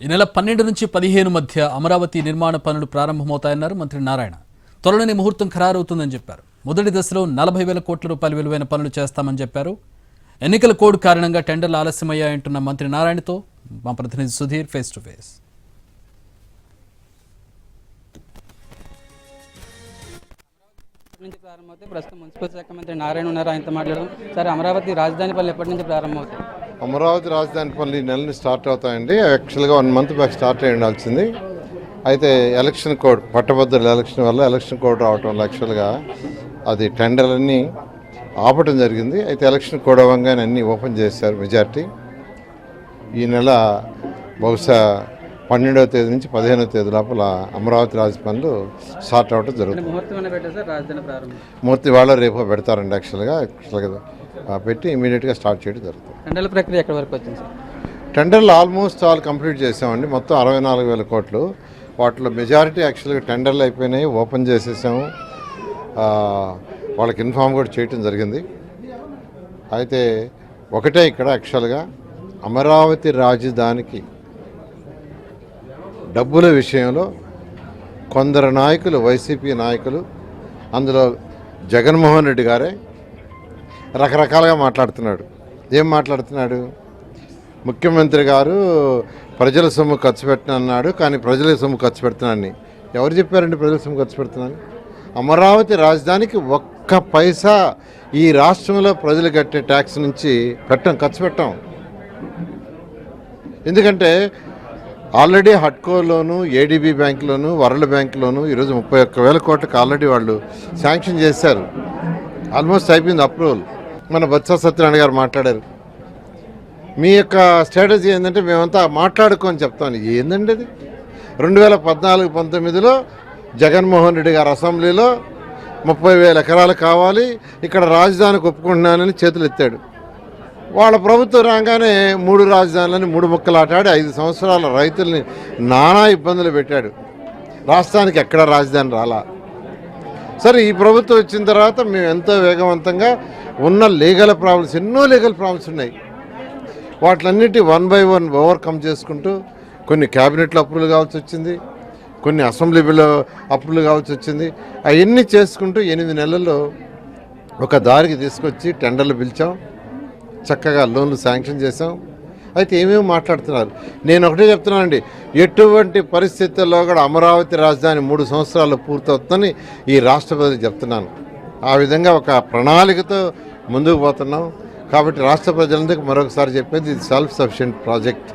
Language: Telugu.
ఈ నెల 12 నుంచి 15 మధ్య అమరావతి నిర్మాణ పనులు ప్రారంభమవుతాయన్నారు మంత్రి నారాయణ. త్వరలోనే ముహూర్తం ఖరారవుతుందని చెప్పారు. మొదటి దశలో 40,000 కోట్ల రూపాయల విలువైన పనులు చేస్తామని చెప్పారు. ఎన్నికల కోడ్ కారణంగా టెండర్లు ఆలస్యమయ్యాయంటున్న మంత్రి నారాయణతో మా ప్రతినిధి సుధీర్ ఫేస్ టు ఫేస్. నుంచి ప్రారంభమవుతాయి. ప్రస్తుతం మున్సిపల్ శాఖ మంత్రి నారాయణ ఉన్నారు, ఆయనతో మాట్లాడడం. సార్, అమరావతి రాజధాని పనులు ఎప్పటి నుంచి ప్రారంభమవుతాయి? అమరావతి రాజధాని పనులు ఈ నెలని స్టార్ట్ అవుతాయండి. యాక్చువల్గా 1 మంత్ బ్యాక్ స్టార్ట్ అయ్యి ఉండాల్సింది. అయితే ఎలక్షన్ కోడ్, పట్టభద్రుల ఎలక్షన్ వల్ల ఎలక్షన్ కోడ్ రావటం వల్ల యాక్చువల్గా అది టెండర్లన్నీ ఆపటం జరిగింది. అయితే ఎలక్షన్ కోడ్ అవ్వగానే అన్నీ ఓపెన్ చేశారు మెజార్టీ. ఈ నెల బహుశా 12వ తేదీ నుంచి 15వ తేదీ లోపల అమరావతి రాజధాని పనులు స్టార్ట్ అవ్వడం జరుగుతుంది. ముహూర్తం వాళ్ళ రేపు పెడతారండి. యాక్చువల్గా పెట్టి ఇమీడియట్గా స్టార్ట్ చేయడం జరుగుతుంది. టెండర్ల ప్రక్రియ ఎక్కడి వరకు వచ్చింది సార్? టెండర్లు ఆల్మోస్ట్ ఆల్ కంప్లీట్ చేసామండి. మొత్తం 64,000 కోట్లు. వాటిలో మెజారిటీ యాక్చువల్గా టెండర్లు అయిపోయినాయి, ఓపెన్ చేసేసాము. వాళ్ళకి ఇన్ఫామ్ కూడా చేయటం జరిగింది. అయితే ఒకటే ఇక్కడ యాక్చువల్గా అమరావతి రాజధానికి డబ్బుల విషయంలో కొందరు నాయకులు, వైసీపీ నాయకులు, అందులో జగన్మోహన్ రెడ్డి గారే రకరకాలుగా మాట్లాడుతున్నాడు. ఏం మాట్లాడుతున్నాడు? ముఖ్యమంత్రి గారు ప్రజల సొమ్ము ఖర్చు పెట్టినన్నాడు, కానీ ప్రజల సొమ్ము ఖర్చు పెడుతున్నాను. ఎవరు చెప్పారండి ప్రజల సొమ్ము ఖర్చు పెడుతున్నాను? అమరావతి రాజధానికి ఒక్క పైసా ఈ రాష్ట్రంలో ప్రజలు కట్టే ట్యాక్స్ నుంచి ఖర్చు పెట్టాం. ఎందుకంటే ఆల్రెడీ హడ్కోలోను, ఏడీబీ బ్యాంకులోను, వరల్డ్ బ్యాంకులోను ఈరోజు 31,000 కోట్లకు ఆల్రెడీ వాళ్ళు శాంక్షన్ చేశారు. ఆల్మోస్ట్ అయిపోయింది అప్రూవల్. మన బొత్స సత్యనారాయణ గారు మాట్లాడారు. మీ యొక్క స్ట్రాటజీ ఏంటంటే మేమంతా మాట్లాడుకొని చెప్తాను. ఏందండి అది? 2014-19లో జగన్మోహన్ రెడ్డి గారు అసెంబ్లీలో 30,000 ఎకరాలు కావాలి, ఇక్కడ రాజధానికి ఒప్పుకుంటున్నానని చేతులు ఎత్తాడు. వాళ్ళ ప్రభుత్వం రాగానే 3 రాజధానులని 3 ముక్కలాటాడి 5 సంవత్సరాల రైతుల్ని నానా ఇబ్బందులు పెట్టాడు. రాష్ట్రానికి ఎక్కడ రాజధాని రాలా. సరే, ఈ ప్రభుత్వం వచ్చిన తర్వాత మేము ఎంతో వేగవంతంగా ఉన్న లీగల్ ప్రాబ్లమ్స్, ఎన్నో లీగల్ ప్రాబ్లమ్స్ ఉన్నాయి, వాటిలన్నిటి 1 by 1 ఓవర్కమ్ చేసుకుంటూ కొన్ని క్యాబినెట్లో అప్రూవల్ కావాల్సి వచ్చింది, కొన్ని అసెంబ్లీ బిల్లు అప్రూవల్ కావాల్సి వచ్చింది. అవన్నీ చేసుకుంటూ 8 నెలల్లో ఒక దారికి తీసుకొచ్చి టెండర్లు పిలిచాం, చక్కగా లోన్లు శాంక్షన్ చేసాం. అయితే ఏమేమి మాట్లాడుతున్నారు? నేను ఒకటే చెప్తున్నానండి, ఎటువంటి పరిస్థితుల్లో కూడా అమరావతి రాజధాని 3 సంవత్సరాలు పూర్తవుతుందని ఈ రాష్ట్ర ప్రజలకు చెప్తున్నాను. ఆ విధంగా ఒక ప్రణాళికతో ముందుకు పోతున్నాం. కాబట్టి రాష్ట్ర ప్రజలందరికీ మరొకసారి చెప్పేది, ఇది సెల్ఫ్ సఫిషియెంట్ ప్రాజెక్ట్.